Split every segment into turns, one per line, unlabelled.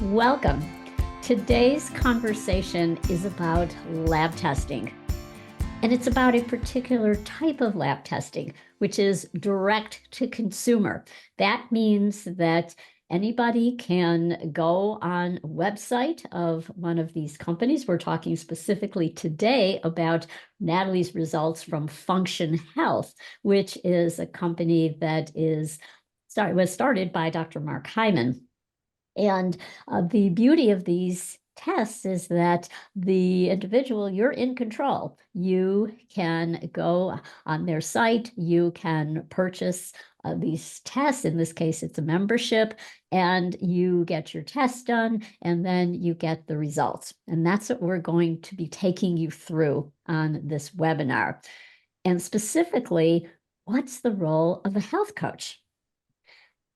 Welcome. Today's conversation is about lab testing, and it's about a particular type of lab testing, which is direct to consumer. That means that anybody can go on a website of one of these companies. We're talking specifically today about Natalie's results from Function Health, which is a company that was started by Dr. Mark Hyman. And the beauty of these tests is that the individual, you're in control. You can go on their site, you can purchase these tests. In this case, it's a membership, and you get your test done, and then you get the results. And that's what we're going to be taking you through on this webinar. And specifically, what's the role of a health coach?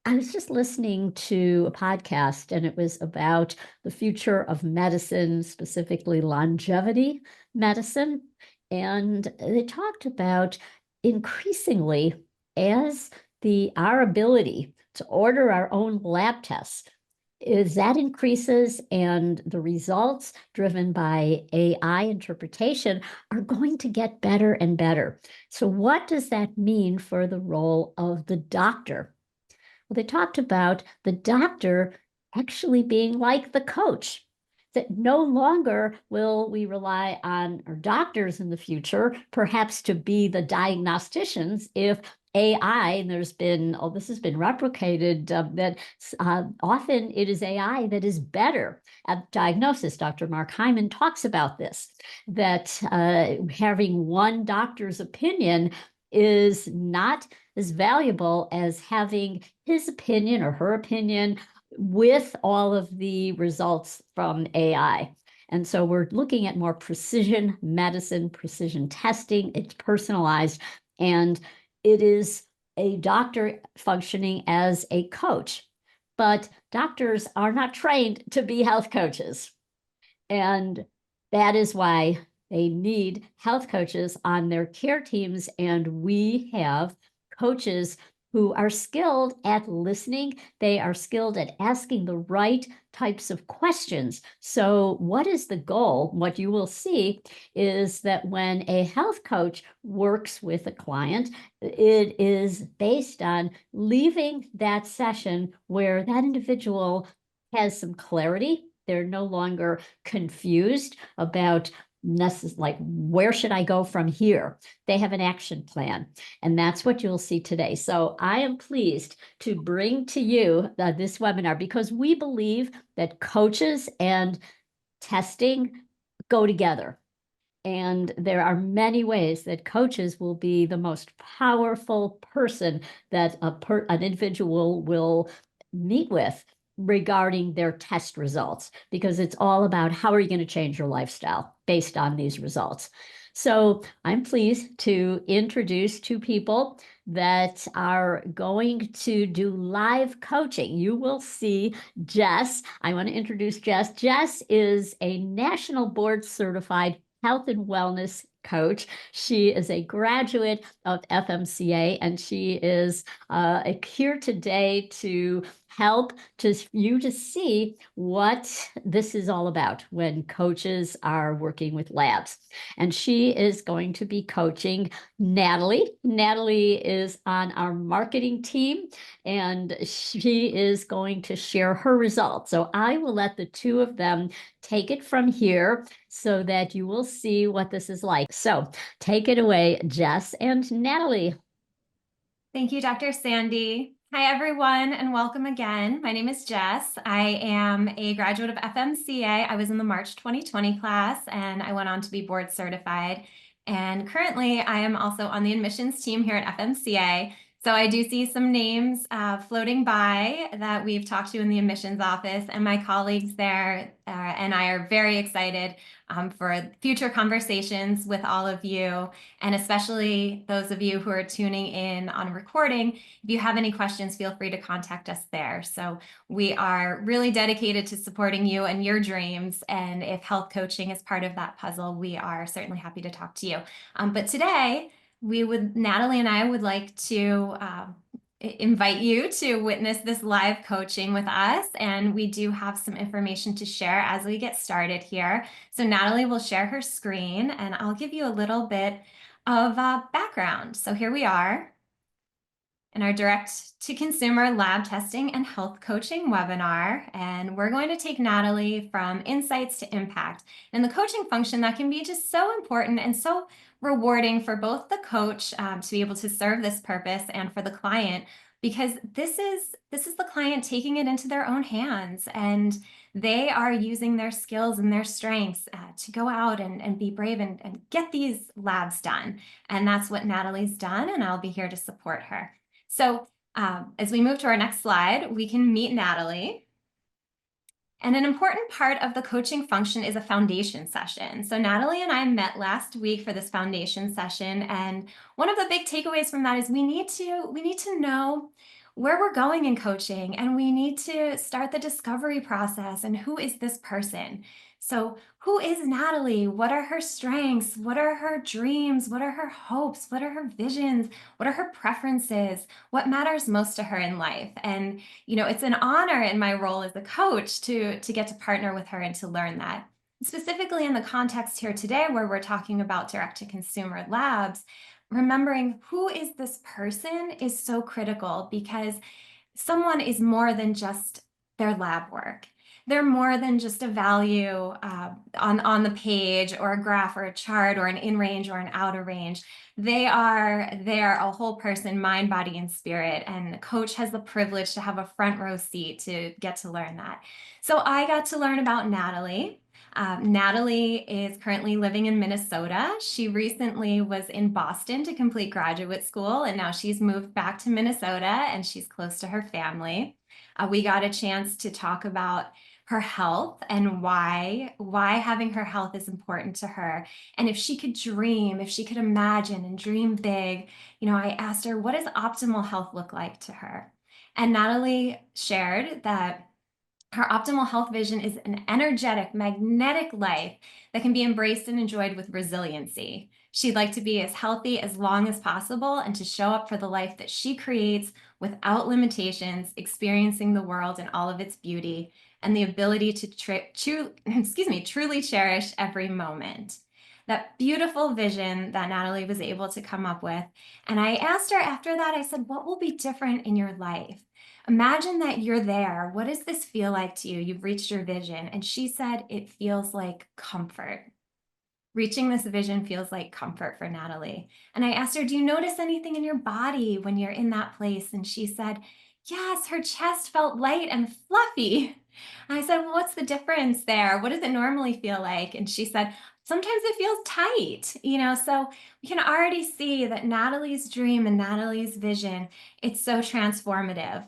I was just listening to a podcast, and it was about the future of medicine, specifically longevity medicine. And they talked about increasingly as our ability to order our own lab tests is that increases, and the results driven by AI interpretation are going to get better and better. So what does that mean for the role of the doctor? Well, they talked about the doctor actually being like the coach, that no longer will we rely on our doctors in the future, perhaps to be the diagnosticians if AI, and this has been replicated, that often it is AI that is better at diagnosis. Dr. Mark Hyman talks about this, that having one doctor's opinion is not as valuable as having his opinion or her opinion with all of the results from AI. And so we're looking at more precision medicine, precision testing. It's personalized, and it is a doctor functioning as a coach. But doctors are not trained to be health coaches. And that is why they need health coaches on their care teams. And we have coaches who are skilled at listening. They are skilled at asking the right types of questions. So what is the goal? What you will see is that when a health coach works with a client, it is based on leaving that session where that individual has some clarity. They're no longer confused about like, where should I go from here? They have an action plan, and that's what you'll see today. So I am pleased to bring to you this webinar because we believe that coaches and testing go together. And there are many ways that coaches will be the most powerful person that an individual will meet with regarding their test results, because it's all about how are you going to change your lifestyle based on these results. So I'm pleased to introduce two people that are going to do live coaching. You will see Jess. I want to introduce Jess. Jess is a national board certified health and wellness coach. She is a graduate of FMCA, and she is here today to help you to see what this is all about when coaches are working with labs. And she is going to be coaching Natalie. Natalie is on our marketing team, and she is going to share her results. So I will let the two of them take it from here so that you will see what this is like. So take it away, Jess and Natalie.
Thank you, Dr. Sandy. Hi, everyone, and welcome again. My name is Jess. I am a graduate of FMCA. I was in the March 2020 class, and I went on to be board certified. And currently, I am also on the admissions team here at FMCA. So I do see some names floating by that we've talked to in the admissions office, and my colleagues there and I are very excited for future conversations with all of you, and especially those of you who are tuning in on recording. If you have any questions, feel free to contact us there. So we are really dedicated to supporting you and your dreams, and if health coaching is part of that puzzle, we are certainly happy to talk to you. But today, Natalie and I would like to invite you to witness this live coaching with us. And we do have some information to share as we get started here. So Natalie will share her screen and I'll give you a little bit of background. So here we are in our direct to consumer lab testing and health coaching webinar. And we're going to take Natalie from insights to impact. And the coaching function that can be just so important and so rewarding for both the coach to be able to serve this purpose and for the client, because this is the client taking it into their own hands, and they are using their skills and their strengths to go out and be brave and get these labs done. And that's what Natalie's done, and I'll be here to support her. So as we move to our next slide, we can meet Natalie. And an important part of the coaching function is a foundation session. So Natalie and I met last week for this foundation session. And one of the big takeaways from that is we need to know where we're going in coaching, and we need to start the discovery process. And who is this person? So who is Natalie? What are her strengths? What are her dreams? What are her hopes? What are her visions? What are her preferences? What matters most to her in life? And it's an honor in my role as a coach to get to partner with her and to learn that. Specifically in the context here today, where we're talking about direct-to-consumer labs, remembering who is this person is so critical, because someone is more than just their lab work. They're more than just a value on the page, or a graph or a chart, or an in range or an outer range. They're a whole person, mind, body, and spirit. And the coach has the privilege to have a front row seat to get to learn that. So I got to learn about Natalie. Natalie is currently living in Minnesota. She recently was in Boston to complete graduate school, and now she's moved back to Minnesota and she's close to her family. We got a chance to talk about her health and why having her health is important to her. And if she could dream, if she could imagine and dream big, I asked her, what does optimal health look like to her? And Natalie shared that her optimal health vision is an energetic, magnetic life that can be embraced and enjoyed with resiliency. She'd like to be as healthy as long as possible and to show up for the life that she creates without limitations, experiencing the world in all of its beauty and the ability to truly cherish every moment. That beautiful vision that Natalie was able to come up with. And I asked her after that, I said, what will be different in your life? Imagine that you're there. What does this feel like to you? You've reached your vision. And she said, it feels like comfort. Reaching this vision feels like comfort for Natalie. And I asked her, do you notice anything in your body when you're in that place? And she said, yes, her chest felt light and fluffy. And I said, well, what's the difference there? What does it normally feel like? And she said, sometimes it feels tight, so we can already see that Natalie's dream and Natalie's vision, it's so transformative.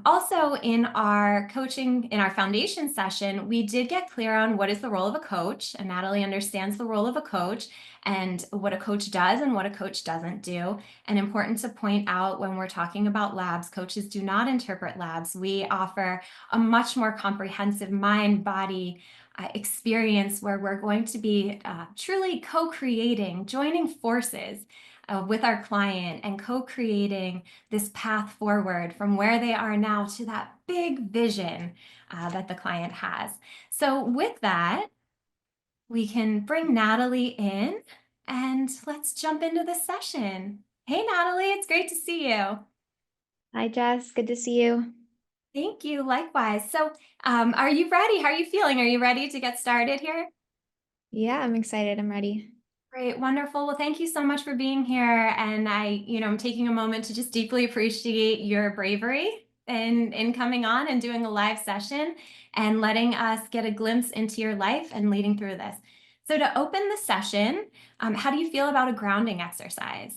Also in our coaching, in our foundation session, we did get clear on what is the role of a coach, and Natalie understands the role of a coach and what a coach does and what a coach doesn't do. And important to point out, when we're talking about labs, coaches do not interpret labs. We offer a much more comprehensive mind, body, experience where we're going to be truly co-creating, joining forces with our client and co-creating this path forward from where they are now to that big vision that the client has. So with that, we can bring Natalie in and let's jump into the session. Hey, Natalie, it's great to see you.
Hi, Jess. Good to see you.
Thank you. Likewise. So are you ready? How are you feeling? Are you ready to get started here?
Yeah, I'm excited. I'm ready.
Great. Wonderful. Well, thank you so much for being here. And I'm taking a moment to just deeply appreciate your bravery in coming on and doing a live session and letting us get a glimpse into your life and leading through this. So to open the session, how do you feel about a grounding exercise?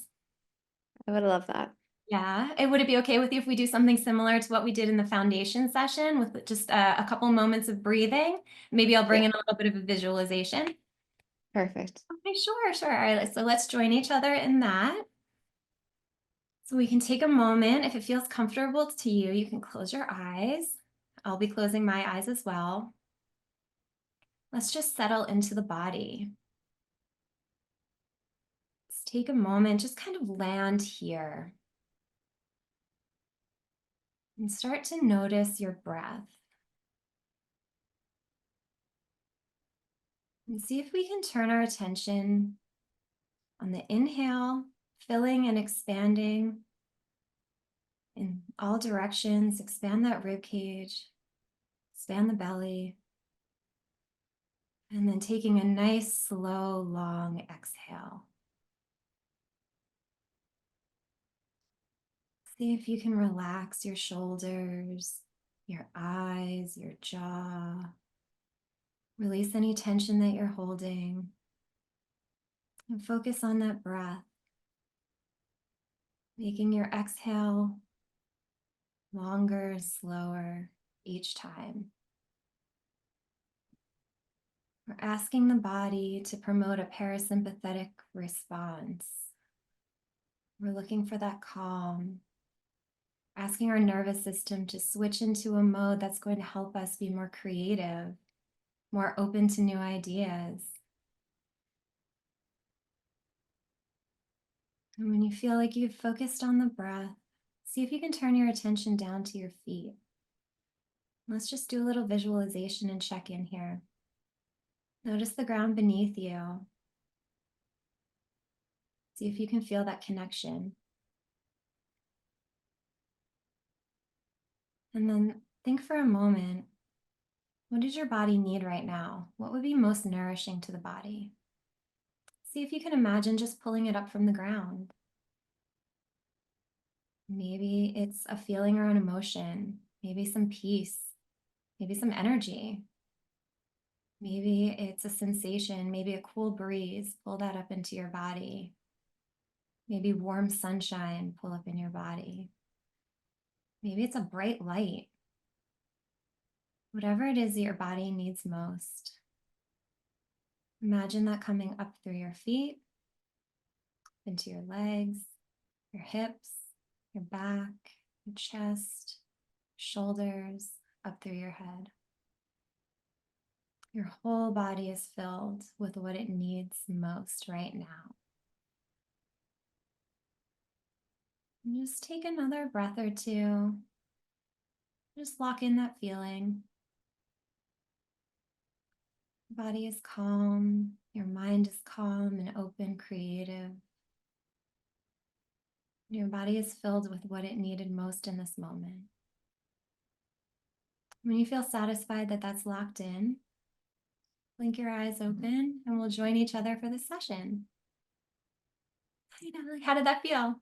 I would love that.
Yeah, would it be okay with you if we do something similar to what we did in the foundation session with just a couple moments of breathing? Maybe I'll bring in a little bit of a visualization.
Perfect.
Okay, sure. All right, so let's join each other in that. So we can take a moment. If it feels comfortable to you, you can close your eyes. I'll be closing my eyes as well. Let's just settle into the body. Let's take a moment, just kind of land here. And start to notice your breath. And see if we can turn our attention on the inhale, filling and expanding in all directions. Expand that rib cage, expand the belly. And then taking a nice, slow, long exhale. See if you can relax your shoulders, your eyes, your jaw. Release any tension that you're holding. And focus on that breath. Making your exhale longer, slower each time. We're asking the body to promote a parasympathetic response. We're looking for that calm. Asking our nervous system to switch into a mode that's going to help us be more creative, more open to new ideas. And when you feel like you've focused on the breath, see if you can turn your attention down to your feet. Let's just do a little visualization and check in here. Notice the ground beneath you. See if you can feel that connection. And then think for a moment, what does your body need right now? What would be most nourishing to the body? See if you can imagine just pulling it up from the ground. Maybe it's a feeling or an emotion, maybe some peace, maybe some energy. Maybe it's a sensation, maybe a cool breeze, pull that up into your body. Maybe warm sunshine, pull up in your body. Maybe it's a bright light. Whatever it is that your body needs most. Imagine that coming up through your feet, into your legs, your hips, your back, your chest, shoulders, up through your head. Your whole body is filled with what it needs most right now. And just take another breath or two. Just lock in that feeling. Your body is calm. Your mind is calm and open, creative. Your body is filled with what it needed most in this moment. When you feel satisfied that that's locked in, blink your eyes open and we'll join each other for this session. Hi, Natalie. How did that feel?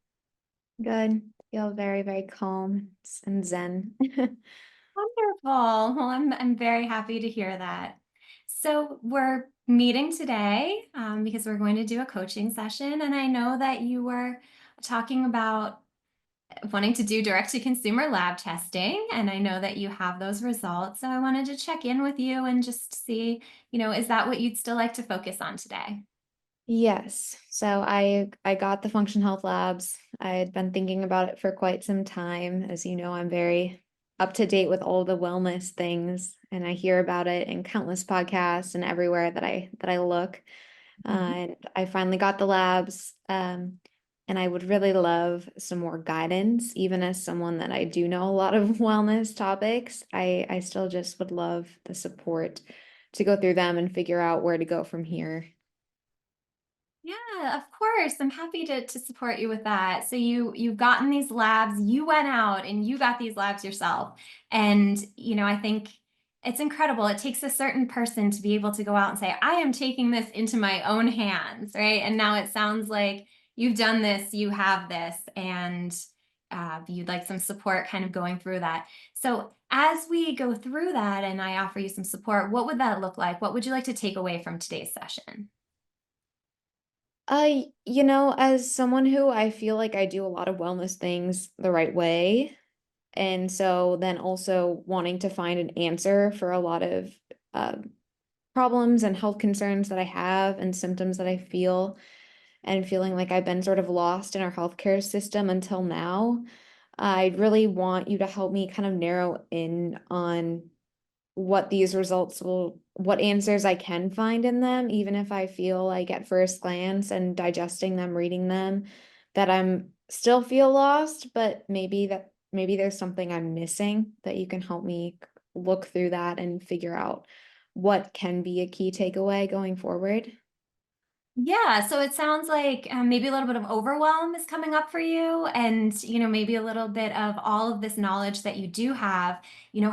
Good. Feel very, very calm and zen.
Wonderful. Well, I'm very happy to hear that. So we're meeting today because we're going to do a coaching session, and I know that you were talking about wanting to do direct-to-consumer lab testing, and I know that you have those results. So I wanted to check in with you and just see, is that what you'd still like to focus on today?
Yes. So I got the function health labs. I had been thinking about it for quite some time. As you know, I'm very up to date with all the wellness things, and I hear about it in countless podcasts and everywhere that I look. And I finally got the labs. And I would really love some more guidance, even as someone that I do know a lot of wellness topics. I still just would love the support to go through them and figure out where to go from here.
Yeah, of course. I'm happy to support you with that. So you've gotten these labs, you went out and you got these labs yourself. And, I think it's incredible. It takes a certain person to be able to go out and say, I am taking this into my own hands, right? And now it sounds like you've done this, you have this, and you'd like some support kind of going through that. So as we go through that and I offer you some support, what would that look like? What would you like to take away from today's session?
As someone who I feel like I do a lot of wellness things the right way, and so then also wanting to find an answer for a lot of problems and health concerns that I have and symptoms that I feel, and feeling like I've been sort of lost in our healthcare system until now. I really want you to help me kind of narrow in on what these results what answers I can find in them, even if I feel like at first glance and digesting them, reading them, that I'm still feel lost, but maybe that maybe there's something I'm missing that you can help me look through that and figure out what can be a key takeaway going forward.
Yeah, so it sounds like maybe a little bit of overwhelm is coming up for you, and maybe a little bit of all of this knowledge that you do have,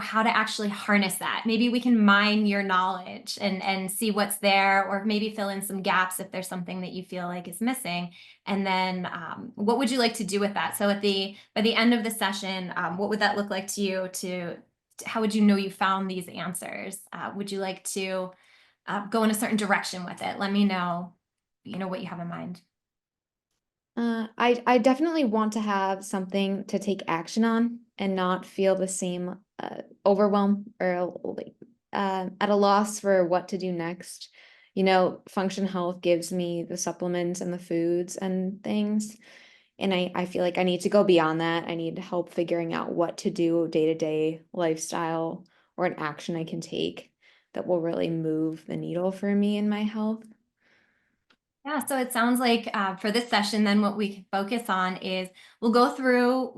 how to actually harness that. Maybe we can mine your knowledge and see what's there, or maybe fill in some gaps if there's something that you feel like is missing. And then what would you like to do with that? So by the end of the session, what would that look like to you? How would you know you found these answers? Would you like to go in a certain direction with it? Let me know what you have in mind.
I definitely want to have something to take action on and not feel the same overwhelm or like at a loss for what to do next. Function Health gives me the supplements and the foods and things. And I feel like I need to go beyond that. I need help figuring out what to do day-to-day lifestyle or an action I can take that will really move the needle for me in my health.
Yeah, so it sounds like for this session, then what we can focus on is we'll go through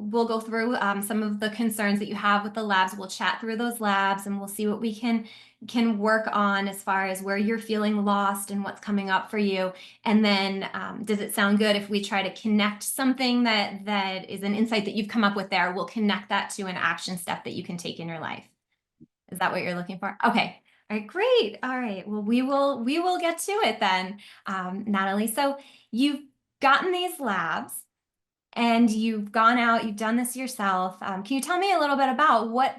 some of the concerns that you have with the labs. We'll chat through those labs, and we'll see what we can work on as far as where you're feeling lost and what's coming up for you. And then, does it sound good if we try to connect something that is an insight that you've come up with there? We'll connect that to an action step that you can take in your life. Is that what you're looking for? Okay. All right, great. All right. Well, we will get to it then, Natalie. So you've gotten these labs and you've gone out, you've done this yourself. Can you tell me a little bit about what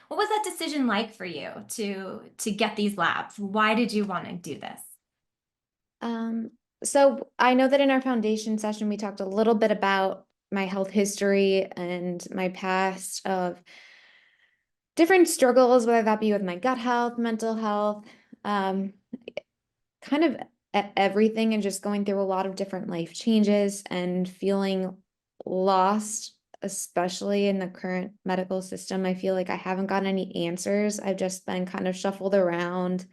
was that decision like for you to get these labs? Why did you want to do this?
Um, so I know that in our foundation session, we talked a little bit about my health history and my past of different struggles, whether that be with my gut health, mental health, um, kind of everything, and just going through a lot of different life changes and feeling lost, especially in the current medical system. I feel like I haven't gotten any answers. I've just been kind of shuffled around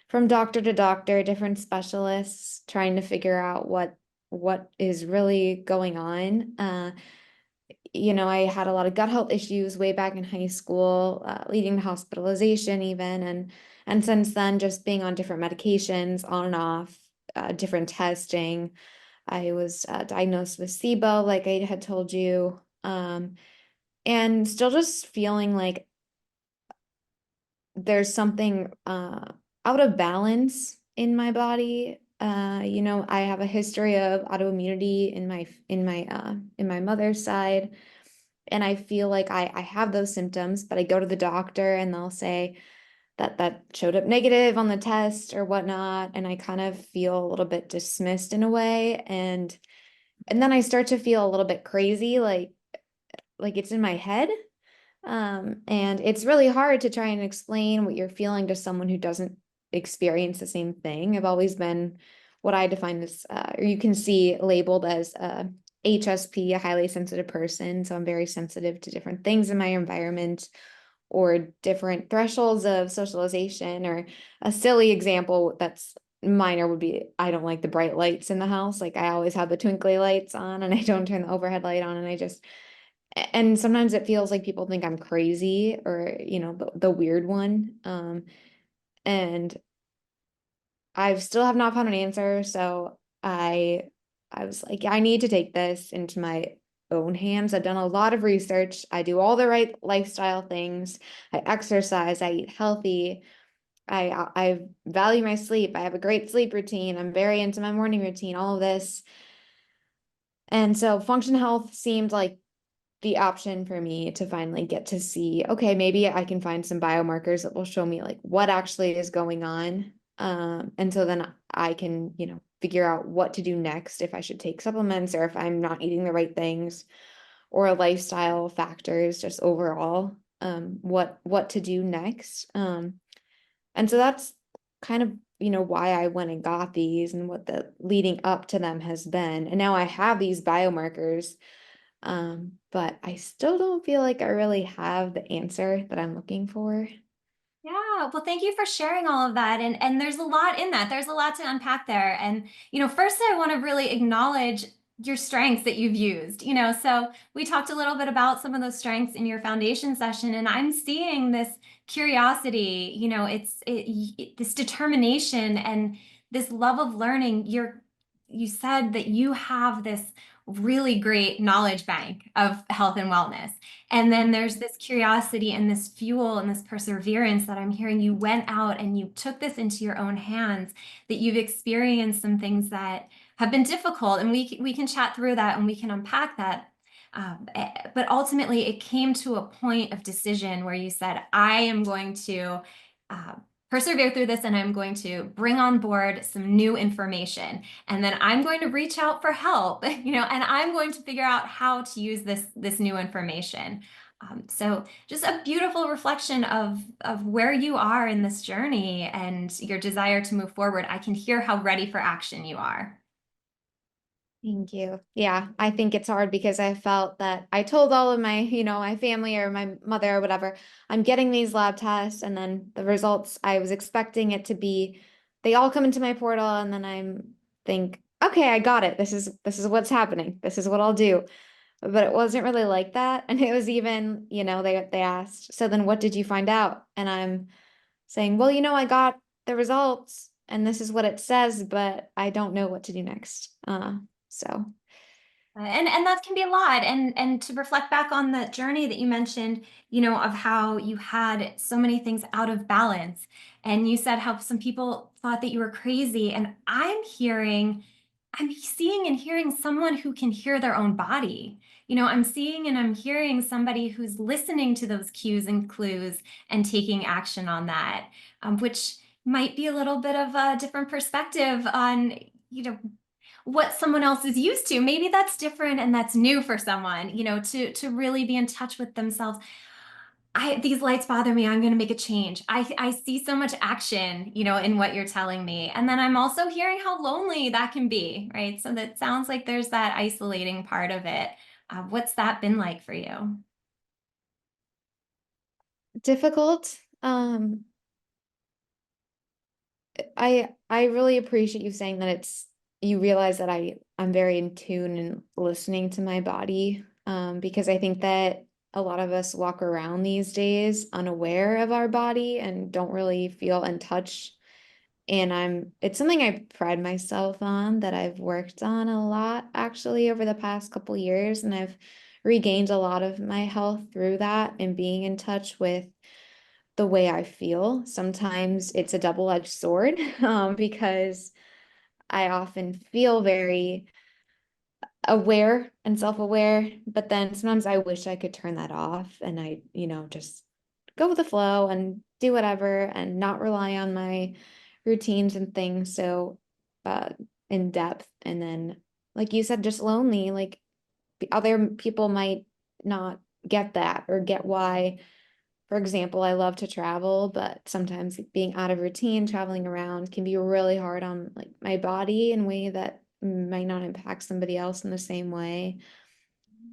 from doctor to doctor, different specialists, trying to figure out what is really going on. I had a lot of gut health issues way back in high school, leading to hospitalization even, and since then, just being on different medications, on and off, different testing. I was diagnosed with SIBO, like I had told you, and still just feeling like there's something out of balance in my body. I have a history of autoimmunity in my mother's side, and I feel like I have those symptoms, but I go to the doctor and they'll say that showed up negative on the test or whatnot, and I kind of feel a little bit dismissed in a way, and then I start to feel a little bit crazy, like it's in my head. And it's really hard to try and explain what you're feeling to someone who doesn't experience the same thing. I've always been what I define as, or you can see labeled as HSP, a highly sensitive person. So I'm very sensitive to different things in my environment or different thresholds of socialization. Or a silly example that's minor would be I don't like the bright lights in the house. Like I always have the twinkly lights on and I don't turn the overhead light on, and sometimes it feels like people think I'm crazy or, the weird one. And I still have not found an answer. So I was like, I need to take this into my own hands. I've done a lot of research. I do all the right lifestyle things. I exercise, I eat healthy. I value my sleep. I have a great sleep routine. I'm very into my morning routine, all of this. And so Function Health seemed like the option for me to finally get to see, okay, maybe I can find some biomarkers that will show me like what actually is going on. And so then I can, figure out what to do next, if I should take supplements or if I'm not eating the right things, or lifestyle factors, just overall, what to do next. And so that's kind of, why I went and got these and what the leading up to them has been. And now I have these biomarkers. But I still don't feel like I really have the answer that I'm looking for.
Yeah, well, thank you for sharing all of that. And there's a lot in that. There's a lot to unpack there. And, first I want to really acknowledge your strengths that you've used, you know. So we talked a little bit about some of those strengths in your foundation session, and I'm seeing this curiosity, you know, this determination and this love of learning. You said that you have this really great knowledge bank of health and wellness. And then there's this curiosity and this fuel and this perseverance that I'm hearing. You went out and you took this into your own hands, that you've experienced some things that have been difficult, and we can chat through that and we can unpack that. But ultimately, it came to a point of decision where you said, I am going to uh, persevere through this, and I'm going to bring on board some new information. And then I'm going to reach out for help, you know, and I'm going to figure out how to use this new information. So just a beautiful reflection of where you are in this journey and your desire to move forward. I can hear how ready for action you are.
Thank you. Yeah, I think it's hard because I felt that I told all of my, my family or my mother or whatever, I'm getting these lab tests, and then the results, I was expecting it to be, they all come into my portal, and then think, okay, I got it. This is what's happening. This is what I'll do. But it wasn't really like that. And it was even, they asked, so then what did you find out? And I'm saying, well, I got the results and this is what it says, but I don't know what to do next. So
And that can be a lot. And to reflect back on the journey that you mentioned, you know, of how you had so many things out of balance. And you said how some people thought that you were crazy. And I'm seeing and hearing someone who can hear their own body. You know, I'm seeing and I'm hearing somebody who's listening to those cues and clues and taking action on that, which might be a little bit of a different perspective on, you know, what someone else is used to. Maybe that's different and that's new for someone, you know, to really be in touch with themselves. These lights bother me. I'm going to make a change. I see so much action, you know, in what you're telling me. And then I'm also hearing how lonely that can be, right? So that sounds like there's that isolating part of it. What's that been like for you?
difficult. I really appreciate you saying that you realize that I'm very in tune and listening to my body, because I think that a lot of us walk around these days unaware of our body and don't really feel in touch. And it's something I pride myself on, that I've worked on a lot actually over the past couple years, and I've regained a lot of my health through that and being in touch with the way I feel. Sometimes it's a double-edged sword, because I often feel very aware and self-aware, but then sometimes I wish I could turn that off and I, just go with the flow and do whatever and not rely on my routines and things so uh in depth. And then, like you said, just lonely, like other people might not get that or get why. For example, I love to travel, but sometimes being out of routine, traveling around can be really hard on like my body in a way that might not impact somebody else in the same way.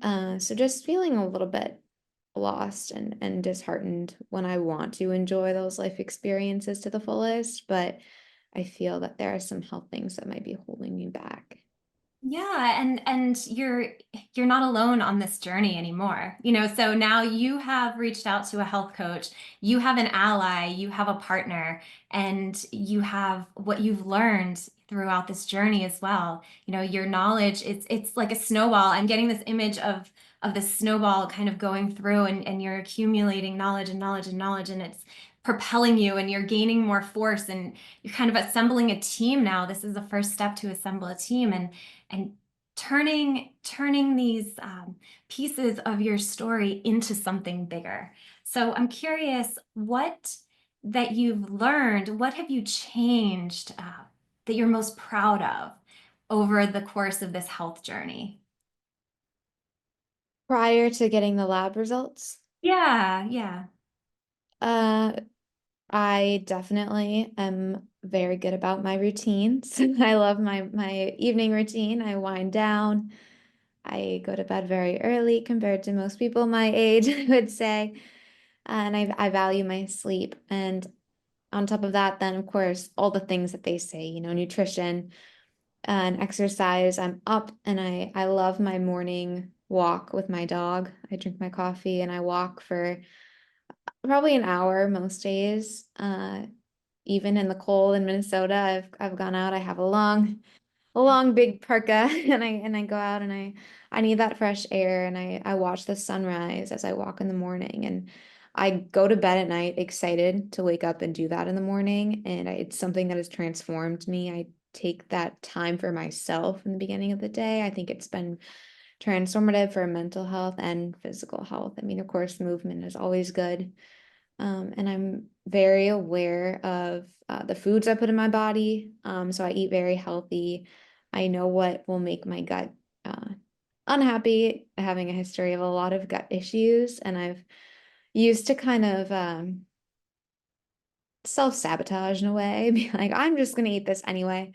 So just feeling a little bit lost and disheartened when I want to enjoy those life experiences to the fullest, but I feel that there are some health things that might be holding me back.
Yeah, and you're not alone on this journey anymore. You know, so now you have reached out to a health coach, you have an ally, you have a partner, and you have what you've learned throughout this journey as well. You know, your knowledge, it's like a snowball. I'm getting this image of the snowball kind of going through, and you're accumulating knowledge and knowledge and knowledge, and it's propelling you and you're gaining more force, and you're kind of assembling a team now. This is the first step to assemble a team, and turning these pieces of your story into something bigger. So I'm curious, what that you've learned, what have you changed that you're most proud of over the course of this health journey?
Prior to getting the lab results,
Yeah, yeah.
uh, I definitely am very good about my routines. I love my evening routine. I wind down. I go to bed very early compared to most people my age, I would say. And I value my sleep. And on top of that, then of course, all the things that they say, nutrition. and exercise. I'm up and I love my morning walk with my dog. I drink my coffee and I walk for probably an hour most days. Even in the cold in Minnesota, I've gone out. I have a long big parka and I go out and I need that fresh air and I watch the sunrise as I walk in the morning and I go to bed at night excited to wake up and do that in the morning and it's something that has transformed me. I take that time for myself in the beginning of the day. I think it's been transformative for mental health and physical health. I mean, of course, movement is always good. And I'm very aware of the foods I put in my body. So I eat very healthy. I know what will make my gut unhappy, having a history of a lot of gut issues. And I've used to kind of self-sabotage in a way, be like, I'm just gonna eat this anyway.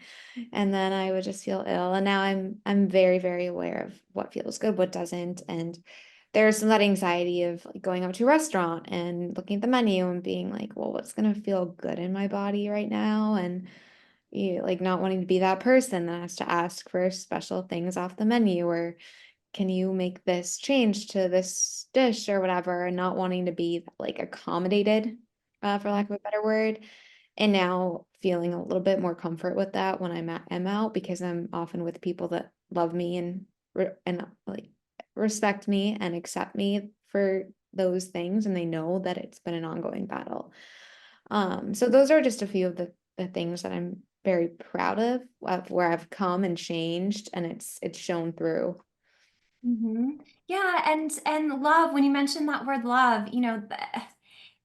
And then I would just feel ill. And now I'm very, very aware of what feels good, what doesn't. And there's some that anxiety of like going out to a restaurant and looking at the menu and being like, well, what's gonna feel good in my body right now? And like not wanting to be that person that has to ask for special things off the menu or can you make this change to this dish or whatever, and not wanting to be like accommodated, for lack of a better word. And now feeling a little bit more comfort with that when I'm out because I'm often with people that love me and like respect me and accept me for those things, and they know that it's been an ongoing battle. So those are just a few of the things that I'm very proud of where I've come and changed, and it's shown through.
Yeah, and love, when you mentioned that word love,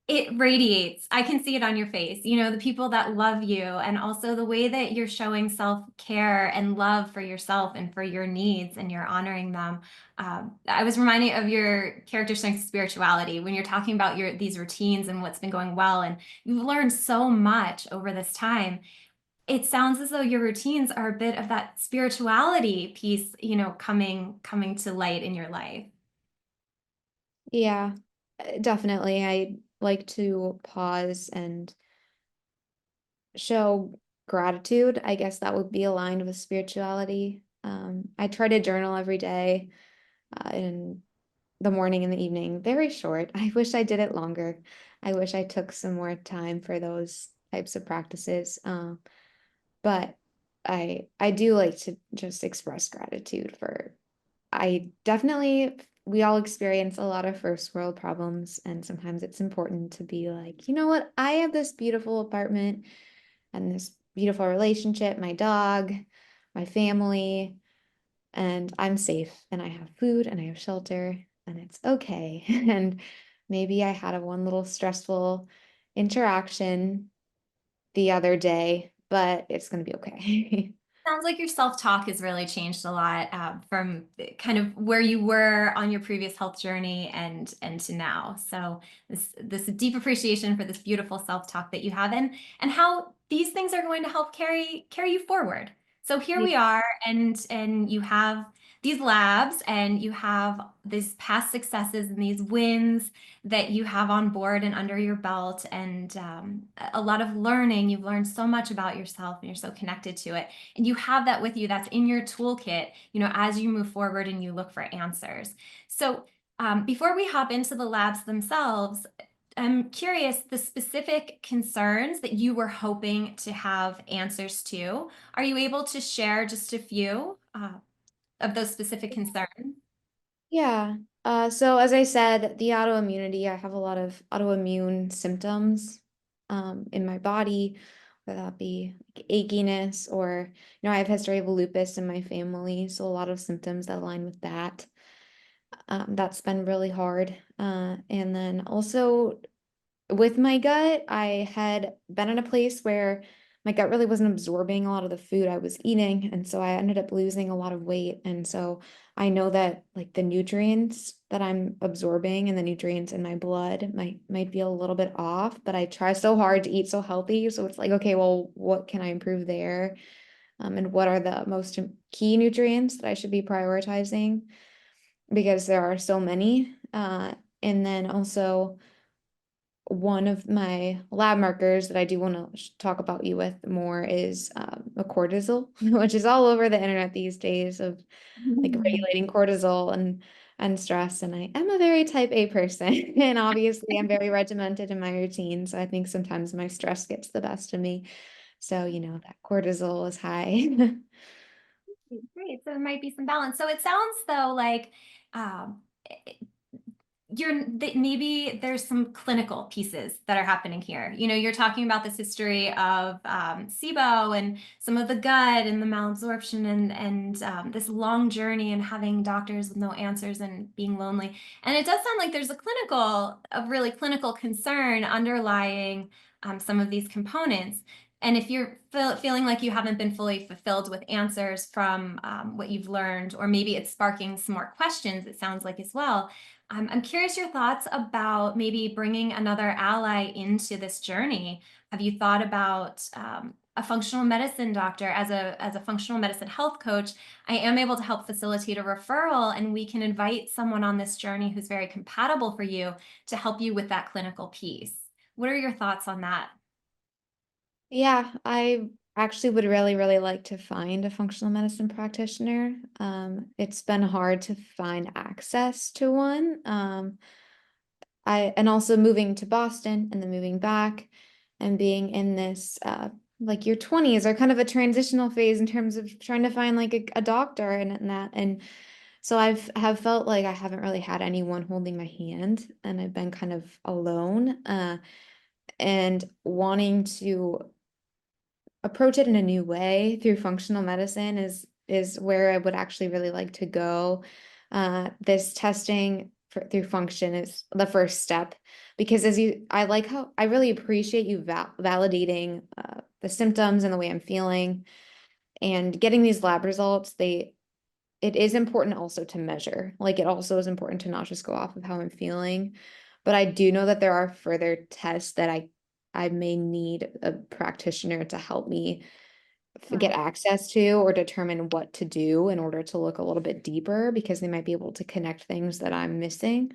it radiates. I can see it on your face, the people that love you, and also the way that you're showing self-care and love for yourself and for your needs, and you're honoring them. I was reminded of your character strength spirituality when you're talking about these routines and what's been going well, and you've learned so much over this time. It sounds as though your routines are a bit of that spirituality piece, coming to light in your life.
Yeah, definitely. I like to pause and show gratitude. I guess that would be aligned with spirituality. I try to journal every day, in the morning and the evening. Very short. I wish I did it longer. I wish I took some more time for those types of practices. But I do like to just express gratitude for I definitely, we all experience a lot of first world problems, and sometimes it's important to be like, you know what, I have this beautiful apartment and this beautiful relationship, my dog, my family, and I'm safe and I have food and I have shelter and it's okay. And maybe I had a one little stressful interaction the other day, but it's going to be okay.
Sounds like your self-talk has really changed a lot, from kind of where you were on your previous health journey and to now. So this deep appreciation for this beautiful self-talk that you have, and how these things are going to help carry you forward. So here we are, and you have these labs, and you have these past successes and these wins that you have on board and under your belt, and a lot of learning. You've learned so much about yourself, and you're so connected to it. And you have that with you, that's in your toolkit, as you move forward and you look for answers. So before we hop into the labs themselves, I'm curious the specific concerns that you were hoping to have answers to. Are you able to share just a few of those specific concerns?
Yeah. So as I said, the autoimmunity, I have a lot of autoimmune symptoms in my body, whether that be like achiness or, I have a history of lupus in my family, so a lot of symptoms that align with that. That's been really hard. And then also with my gut, I had been in a place where my gut really wasn't absorbing a lot of the food I was eating. And so I ended up losing a lot of weight. And so I know that like the nutrients that I'm absorbing and the nutrients in my blood might be a little bit off, but I try so hard to eat so healthy. So it's like, okay, well, what can I improve there? And what are the most key nutrients that I should be prioritizing? Because there are so many. And then also one of my lab markers that I do want to talk about you with more is a cortisol, which is all over the internet these days of like regulating cortisol and stress. And I am a very type A person, and obviously I'm very regimented in my routine. So I think sometimes my stress gets the best of me. So, that cortisol is high.
Great. So there might be some balance. So it sounds though like um, maybe there's some clinical pieces that are happening here. You're talking about this history of SIBO and some of the gut and the malabsorption and this long journey and having doctors with no answers and being lonely. And it does sound like there's a really clinical concern underlying some of these components. And if you're feeling like you haven't been fully fulfilled with answers from what you've learned, or maybe it's sparking some more questions, it sounds like as well. I'm curious your thoughts about maybe bringing another ally into this journey. Have you thought about a functional medicine doctor? As a functional medicine health coach, I am able to help facilitate a referral, and we can invite someone on this journey who's very compatible for you to help you with that clinical piece. What are your thoughts on that?
Yeah, I actually would really, really like to find a functional medicine practitioner. It's been hard to find access to one. And also moving to Boston and then moving back and being in this like your 20s are kind of a transitional phase in terms of trying to find like a doctor and that. And so have felt like I haven't really had anyone holding my hand, and I've been kind of alone, and wanting to approach it in a new way through functional medicine is where I would actually really like to go. This testing through function is the first step, because I like how I really appreciate you validating the symptoms and the way I'm feeling and getting these lab results. It is important also to measure. Like, it also is important to not just go off of how I'm feeling, but I do know that there are further tests that I may need a practitioner to help me get access to or determine what to do in order to look a little bit deeper, because they might be able to connect things that I'm missing.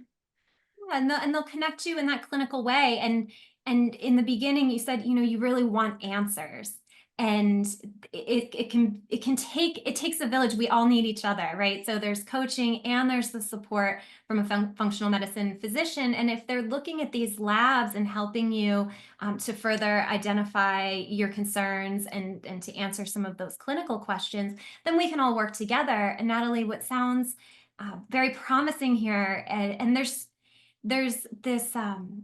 Yeah, and they'll connect you in that clinical way. And in the beginning, you said, you really want answers. And it takes a village. We all need each other, right? So there's coaching and there's the support from a functional medicine physician. And if they're looking at these labs and helping you to further identify your concerns and to answer some of those clinical questions, then we can all work together. And Natalie, what sounds very promising here, and there's this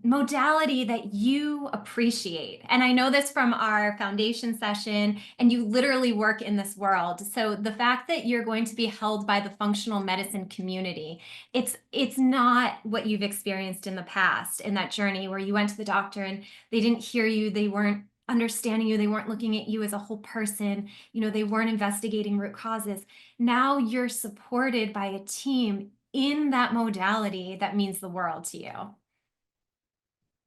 modality that you appreciate. And I know this from our foundation session, and you literally work in this world. So the fact that you're going to be held by the functional medicine community, it's not what you've experienced in the past, in that journey where you went to the doctor and they didn't hear you, they weren't understanding you, they weren't looking at you as a whole person, they weren't investigating root causes. Now you're supported by a team in that modality that means the world to you.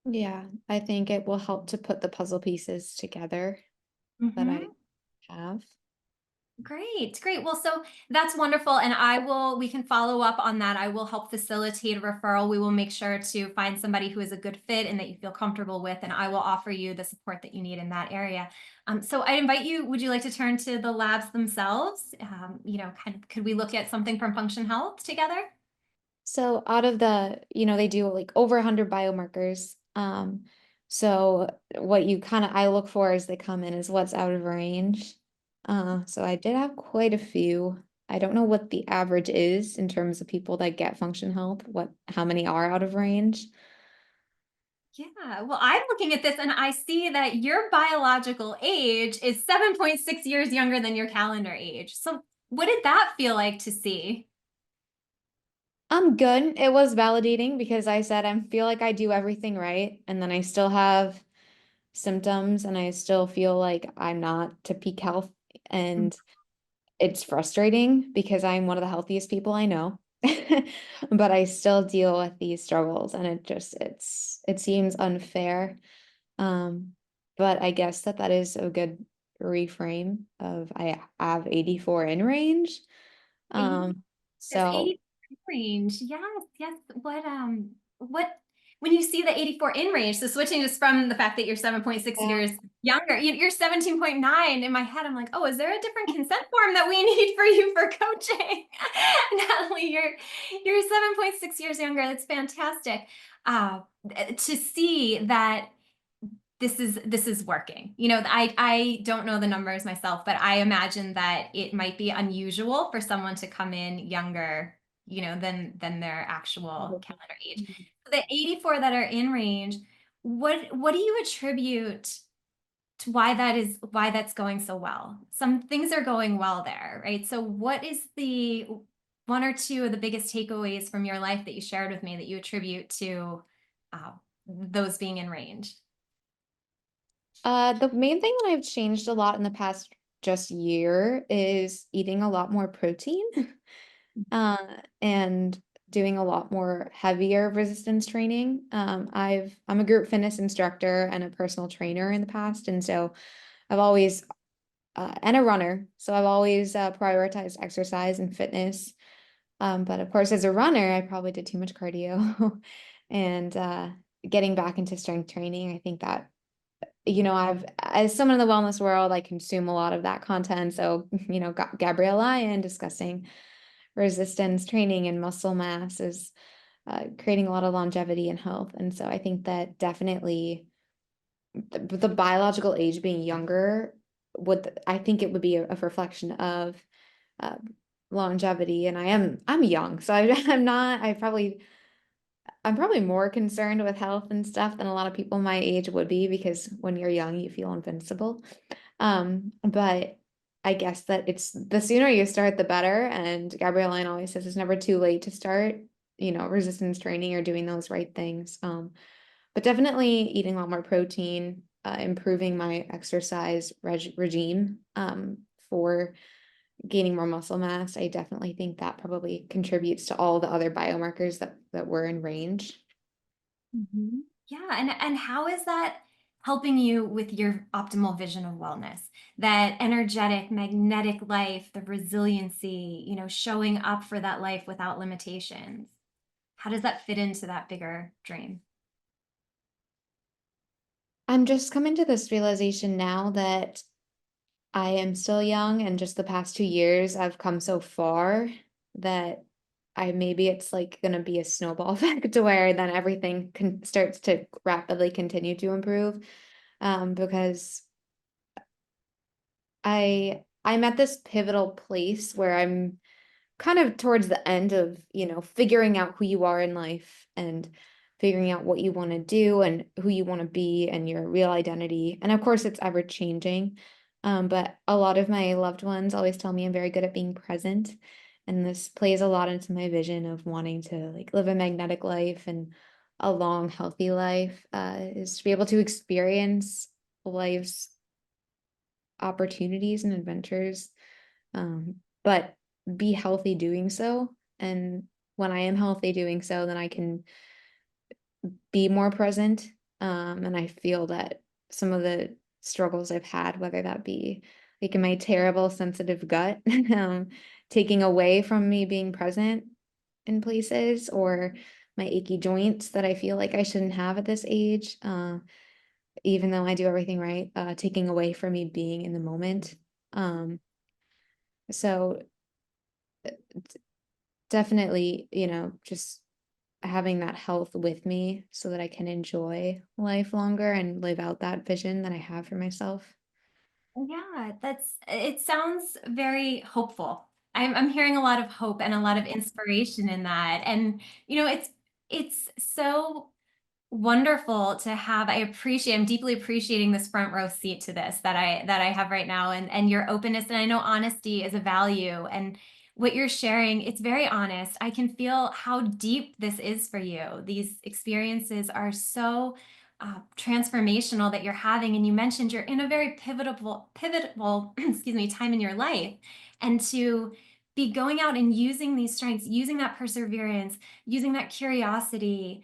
Yeah, I think it will help to put the puzzle pieces together that I have.
Great. Well, so that's wonderful. And we can follow up on that. I will help facilitate a referral. We will make sure to find somebody who is a good fit and that you feel comfortable with, and I will offer you the support that you need in that area. So I invite you, would you like to turn to the labs themselves? Could we look at something from Function Health together?
So out of they do like over 100 biomarkers. So what I look for as they come in is what's out of range. So I did have quite a few. I don't know what the average is in terms of people that get function health, how many are out of range.
Yeah, well, I'm looking at this and I see that your biological age is 7.6 years younger than your calendar age. So what did that feel like to see?
I'm good. It was validating because I said I feel like I do everything right, and then I still have symptoms and I still feel like I'm not to peak health, and it's frustrating because I'm one of the healthiest people I know. But I still deal with these struggles, and it seems unfair. But I guess that is a good reframe of I have 84 in range.
There's
So
80 range. Yes. What when you see the 84 in range, so switching just from the fact that you're 7.6
Yeah.
years younger, you're 17.9. In my head, I'm like, oh, is there a different consent form that we need for you for coaching? Natalie, you're 7.6 years younger. That's fantastic. To see that this is working. I don't know the numbers myself, but I imagine that it might be unusual for someone to come in younger, than their actual calendar age. The 84 that are in range, what do you attribute to why that's going so well? Some things are going well there, right? So what is the one or two of the biggest takeaways from your life that you shared with me that you attribute to those being in range?
The main thing that I've changed a lot in the past just year is eating a lot more protein, uh, and doing a lot more heavier resistance training. I'm a group fitness instructor and a personal trainer in the past, and so I've always and a runner, so I've always prioritized exercise and fitness. But of course, as a runner, I probably did too much cardio, and getting back into strength training, I think that as someone in the wellness world, I consume a lot of that content. So, got Gabrielle Lyon discussing resistance training and muscle mass is creating a lot of longevity and health. And so I think that definitely the biological age being younger I think it would be a reflection of uh, longevity. And I'm young, so I'm probably more concerned with health and stuff than a lot of people my age would be, because when you're young, you feel invincible. But I guess that it's the sooner you start, the better. And Gabrielle Lyon always says it's never too late to start, resistance training or doing those right things. But definitely eating a lot more protein, improving my exercise regime, for gaining more muscle mass. I definitely think that probably contributes to all the other biomarkers that were in range.
Yeah, and how is that helping you with your optimal vision of wellness? That energetic, magnetic life, the resiliency, showing up for that life without limitations. How does that fit into that bigger dream?
I'm just coming to this realization now that I am still young, and just the past 2 years I've come so far that maybe it's like gonna be a snowball effect to where then everything starts to rapidly continue to improve. Because I'm at this pivotal place where I'm kind of towards the end of, figuring out who you are in life and figuring out what you want to do and who you want to be and your real identity. And of course, it's ever changing. But a lot of my loved ones always tell me I'm very good at being present. And this plays a lot into my vision of wanting to like live a magnetic life and a long, healthy life, is to be able to experience life's opportunities and adventures, but be healthy doing so. And when I am healthy doing so, then I can be more present. And I feel that some of the struggles I've had, whether that be like in my terrible sensitive gut, taking away from me being present in places, or my achy joints that I feel like I shouldn't have at this age, even though I do everything right, taking away from me being in the moment. So definitely, just having that health with me so that I can enjoy life longer and live out that vision that I have for myself.
Yeah, it sounds very hopeful. I'm hearing a lot of hope and a lot of inspiration in that. And it's so wonderful to have. I'm deeply appreciating this front row seat to this that I have right now, and your openness. And I know honesty is a value, and what you're sharing, it's very honest. I can feel how deep this is for you. These experiences are so transformational that you're having. And you mentioned you're in a very pivotal excuse me, time in your life, and to be going out and using these strengths, using that perseverance, using that curiosity,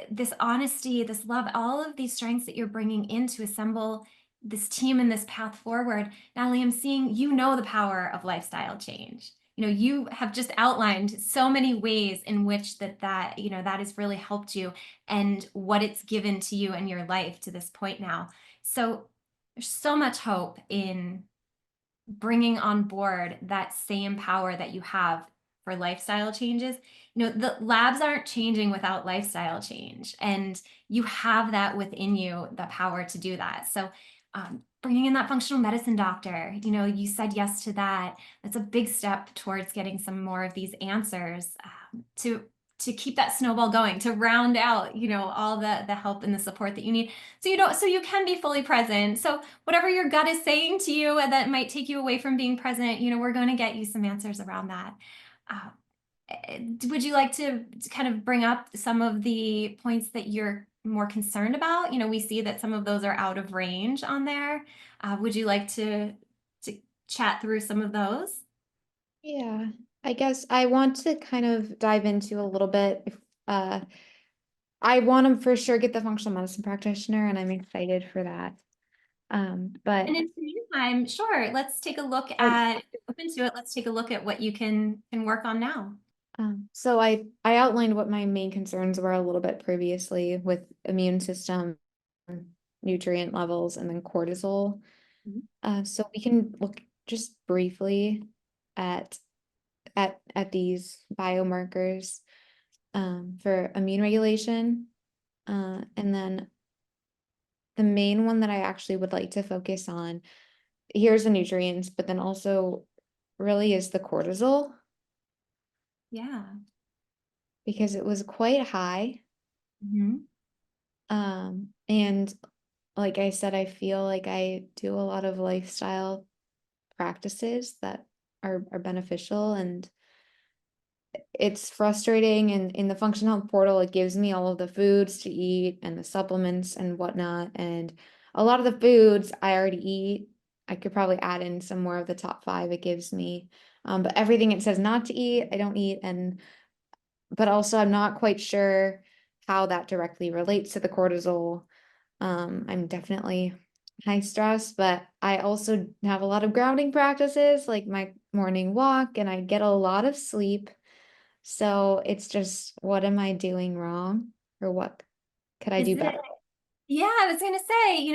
this honesty, this love, all of these strengths that you're bringing in to assemble this team and this path forward. Natalie, I'm seeing the power of lifestyle change. you have just outlined so many ways in which that has really helped you and what it's given to you in your life to this point now. So there's so much hope in bringing on board that same power that you have for lifestyle changes. The labs aren't changing without lifestyle change, and you have that within you, the power to do that. So bringing in that functional medicine doctor, you said yes to that. That's a big step towards getting some more of these answers to keep that snowball going, to round out, all the help and the support that you need. So you can be fully present. So whatever your gut is saying to you that might take you away from being present, we're going to get you some answers around that. Would you like to kind of bring up some of the points that you're more concerned about? We see that some of those are out of range on there. Would you like to chat through some of those?
Yeah, I guess I want to kind of dive into a little bit. I want to for sure get the functional medicine practitioner, and I'm excited for that. But
And in the meantime, sure, let's take a look at, open to it, let's take a look at what you can work on now.
So I outlined what my main concerns were a little bit previously with immune system, nutrient levels, and then cortisol. So we can look just briefly at these biomarkers for immune regulation. And then the main one that I actually would like to focus on, here's the nutrients, but then also really is the cortisol.
Yeah.
Because it was quite high. And like I said, I feel like I do a lot of lifestyle practices that are beneficial, and it's frustrating. And in the Function Health portal, it gives me all of the foods to eat and the supplements and whatnot. And a lot of the foods I already eat. I could probably add in some more of the top 5 it gives me. But everything it says not to eat, I don't eat. But also I'm not quite sure how that directly relates to the cortisol. I'm definitely high stress, but I also have a lot of grounding practices, like my morning walk, and I get a lot of sleep. So it's just, what am I doing wrong, or what could I do better?
Yeah, I was going to say,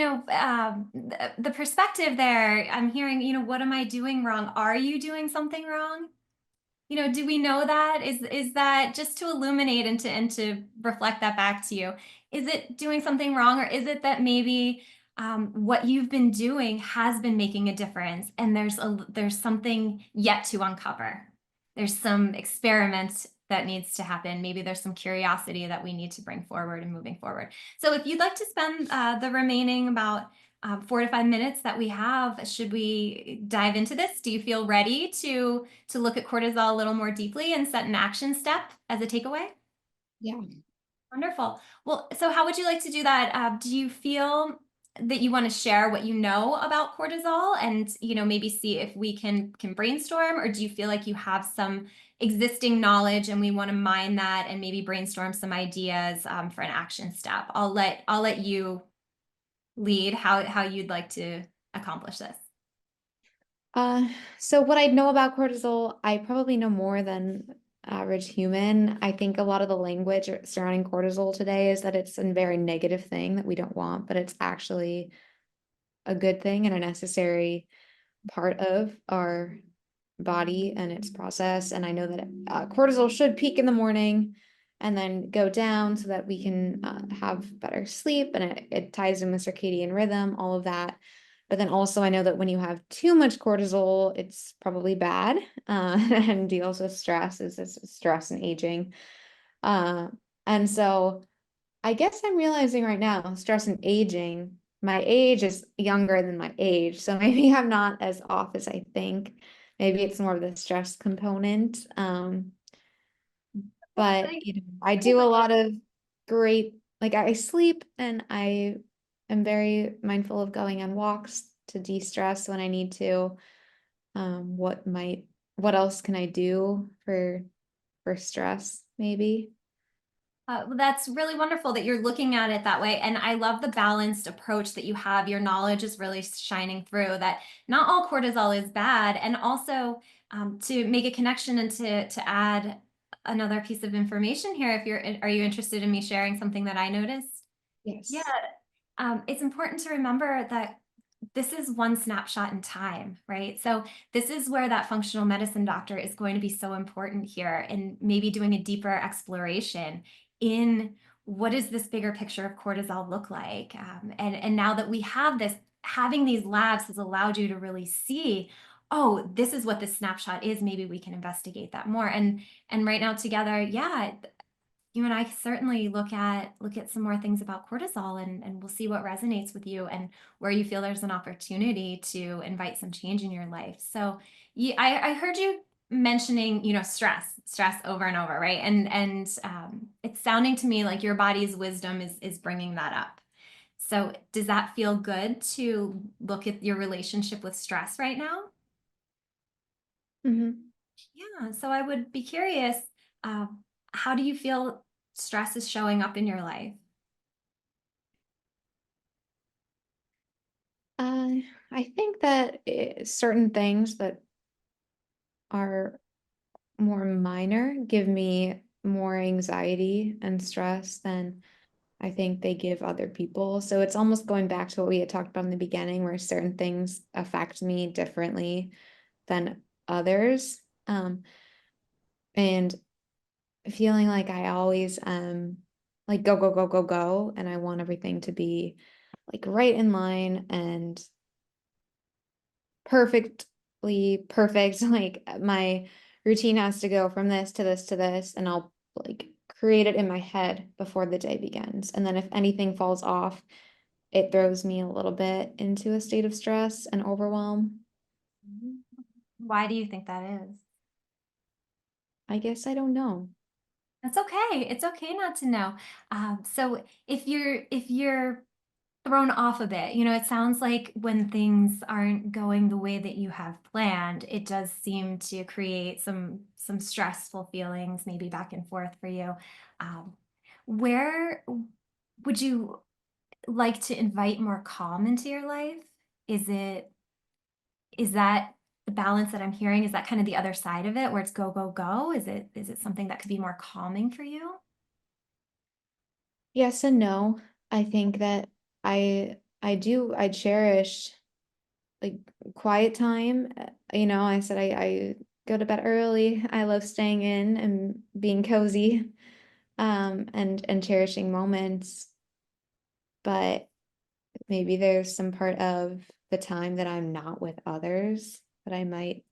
the perspective there, I'm hearing, what am I doing wrong? Are you doing something wrong? Do we know that? Is that just to illuminate and to reflect that back to you? Is it doing something wrong, or is it that maybe what you've been doing has been making a difference, and there's something yet to uncover? There's some experiment that needs to happen. Maybe there's some curiosity that we need to bring forward and moving forward. So if you'd like to spend the remaining about 4 to 5 minutes that we have, should we dive into this? Do you feel ready to look at cortisol a little more deeply and set an action step as a takeaway?
Yeah.
Wonderful. Well, so how would you like to do that? Do you feel that you want to share what you know about cortisol and, maybe see if we can brainstorm, or do you feel like you have some existing knowledge and we want to mine that and maybe brainstorm some ideas for an action step? I'll let you lead how you'd like to accomplish this.
So what I know about cortisol, I probably know more than average human. I think a lot of the language surrounding cortisol today is that it's a very negative thing that we don't want, but it's actually a good thing and a necessary part of our body and its process. And I know that cortisol should peak in the morning and then go down so that we can have better sleep, and it ties in with circadian rhythm, all of that. But then also I know that when you have too much cortisol, it's probably bad, and deals with stress, is stress and aging. And so I guess I'm realizing right now, stress and aging, my age is younger than my age, so maybe I'm not as off as I think. Maybe it's more of the stress component. But I do a lot of great, like I sleep, and I am very mindful of going on walks to de-stress when I need to. What else can I do for stress, maybe?
Well, that's really wonderful that you're looking at it that way. And I love the balanced approach that you have. Your knowledge is really shining through that not all cortisol is bad. And also to make a connection and to add another piece of information here, are you interested in me sharing something that I noticed? Yeah,
Yes.
it's important to remember that this is one snapshot in time, right? So this is where that functional medicine doctor is going to be so important here, and maybe doing a deeper exploration in what does this bigger picture of cortisol look like? And now that we have this, having these labs has allowed you to really see, oh, this is what this snapshot is. Maybe we can investigate that more. And right now together, yeah, you and I certainly look at some more things about cortisol, and we'll see what resonates with you and where you feel there's an opportunity to invite some change in your life. So I heard you mentioning, stress over and over, right? And it's sounding to me like your body's wisdom is bringing that up. So does that feel good to look at your relationship with stress right now?
Hmm.
Yeah, so I would be curious, uh, how do you feel stress is showing up in your life?
I think that certain things that are more minor give me more anxiety and stress than I think they give other people. So it's almost going back to what we had talked about in the beginning, where certain things affect me differently than others. And feeling like I always like go, go, go, go, go, and I want everything to be like right in line and perfectly perfect. Like my routine has to go from this to this to this, and I'll like create it in my head before the day begins. And then if anything falls off, it throws me a little bit into a state of stress and overwhelm.
Mhm. Why do you think that is?
I guess I don't know.
That's okay. It's okay not to know. So if you're thrown off a bit, it sounds like when things aren't going the way that you have planned, it does seem to create some stressful feelings, maybe back and forth for you. Um, where would you like to invite more calm into your life? Is it is that the balance that I'm hearing? Is that kind of the other side of it where it's go, go, go? Is it something that could be more calming for you?
Yes and no. I think that I cherish like quiet time. I said I go to bed early. I love staying in and being cozy, and cherishing moments. But maybe there's some part of the time that I'm not with others that I might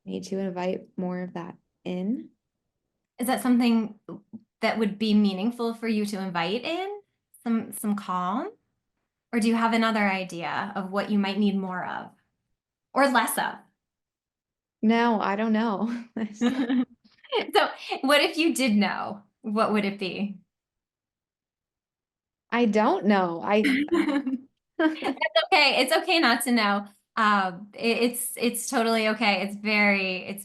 need to invite more of that in.
Is that something that would be meaningful for you to invite in? Some calm? Or do you have another idea of what you might need more of or less of?
No, I don't know.
So, what if you did know? What would it be?
I don't know. I
Okay. It's okay not to know. It's totally okay. It's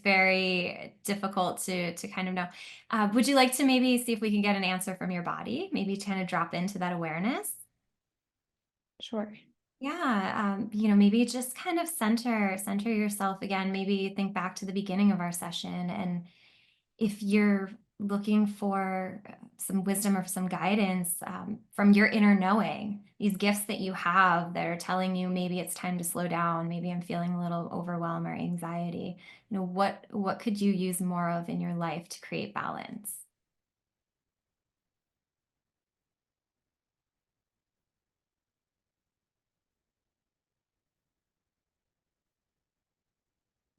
very difficult to kind of know. Would you like to maybe see if we can get an answer from your body? Maybe kind of drop into that awareness.
sure.
Yeah, maybe just kind of center yourself again. Maybe think back to the beginning of our session, and if you're looking for some wisdom or some guidance from your inner knowing, these gifts that you have that are telling you maybe it's time to slow down, maybe I'm feeling a little overwhelmed or anxiety, what could you use more of in your life to create balance?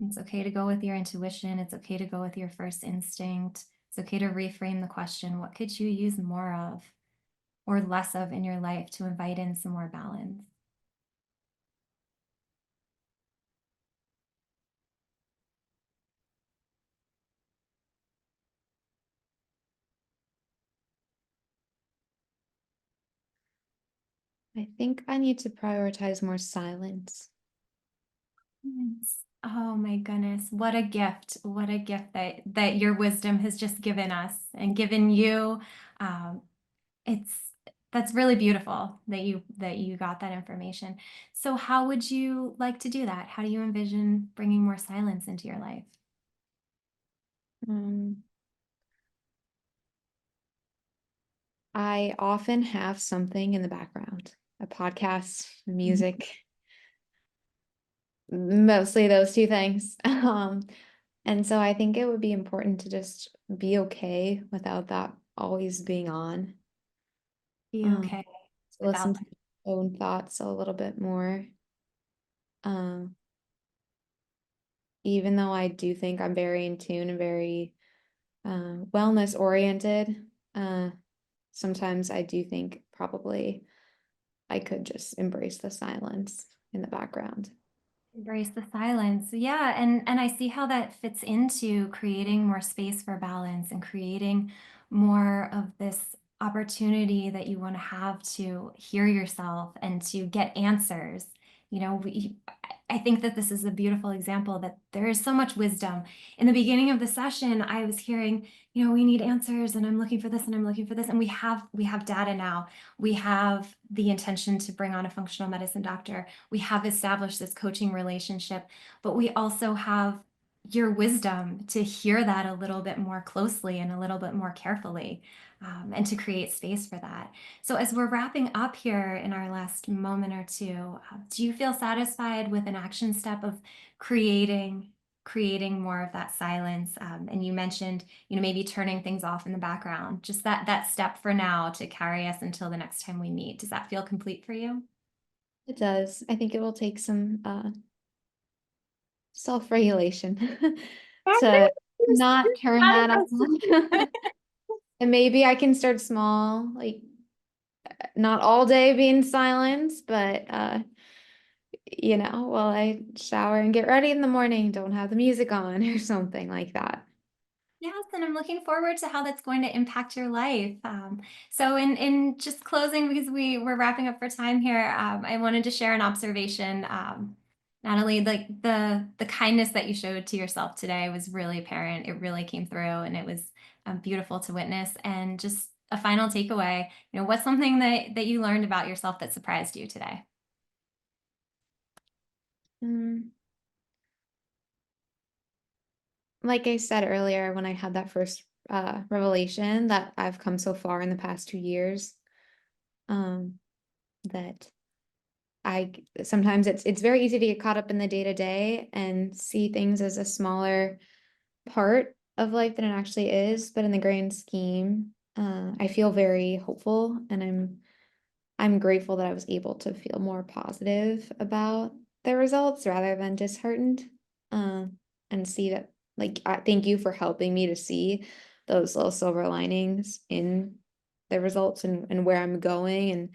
It's okay to go with your intuition. It's okay to go with your first instinct. It's okay to reframe the question, what could you use more of or less of in your life to invite in some more balance?
I think I need to prioritize more silence.
Yes. Oh my goodness, what a gift. What a gift that your wisdom has just given us and given you. Um, it's that's really beautiful that you got that information. So how would you like to do that? How do you envision bringing more silence into your life?
Um, I often have something in the background, a podcast, music, mostly those two things. And so I think it would be important to just be okay without that always being on.
Be
Um,
okay
to listen
without
to my own thoughts a little bit more. Um, even though I do think I'm very in tune and very wellness oriented, sometimes I do think probably I could just embrace the silence in the background.
embrace the silence. Yeah, and I see how that fits into creating more space for balance and creating more of this opportunity that you want to have to hear yourself and to get answers. You know, I think that this is a beautiful example that there is so much wisdom. In the beginning of the session, I was hearing, you know, we need answers and I'm looking for this and I'm looking for this. And we have data now. We have the intention to bring on a functional medicine doctor. We have established this coaching relationship, but we also have your wisdom to hear that a little bit more closely and a little bit more carefully, and to create space for that. So, as we're wrapping up here in our last moment or two, do you feel satisfied with an action step of creating more of that silence? And you mentioned, you know, maybe turning things off in the background, just that step for now to carry us until the next time we meet. Does that feel complete for you?
It does. I think it will take some self-regulation to not turn that on. And maybe I can start small, like not all day being silent, but while I shower and get ready in the morning, don't have the music on or something like that.
Yes, and I'm looking forward to how that's going to impact your life. So, in just closing, because we're wrapping up for time here, I wanted to share an observation. Natalie, like the kindness that you showed to yourself today was really apparent. It really came through, and it was beautiful to witness. And just a final takeaway, you know, what's something that you learned about yourself that surprised you today?
Mm, like I said earlier, when I had that first revelation that I've come so far in the past 2 years, that I sometimes it's very easy to get caught up in the day to day and see things as a smaller part of life than it actually is. But in the grand scheme, I feel very hopeful, and I'm grateful that I was able to feel more positive about the results rather than disheartened. Uh, and see that, like, thank you for helping me to see those little silver linings in the results and where I'm going. And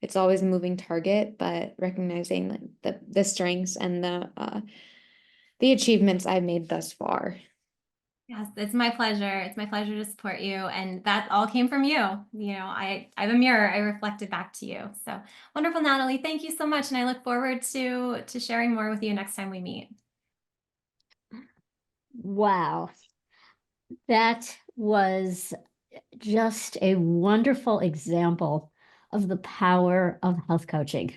it's always a moving target, but recognizing like the strengths and the achievements I've made thus far.
Yes, it's my pleasure. It's my pleasure to support you. And that all came from you. You know, I have a mirror I reflected back to you. So wonderful, Natalie. Thank you so much. And I look forward to sharing more with you next time we meet.
Wow. That was just a wonderful example of the power of health coaching,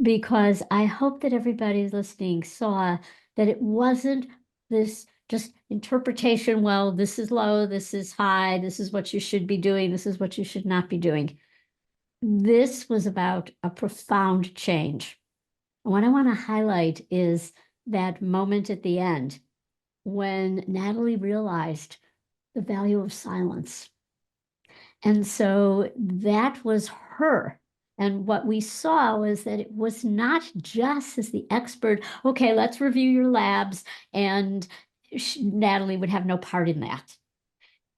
because I hope that everybody listening saw that it wasn't this just interpretation, well, this is low, this is high, this is what you should be doing, this is what you should not be doing. This was about a profound change. And what I want to highlight is that moment at the end when Natalie realized the value of silence. And so that was her. And what we saw was that it was not just as the expert, okay, let's review your labs, and Natalie would have no part in that.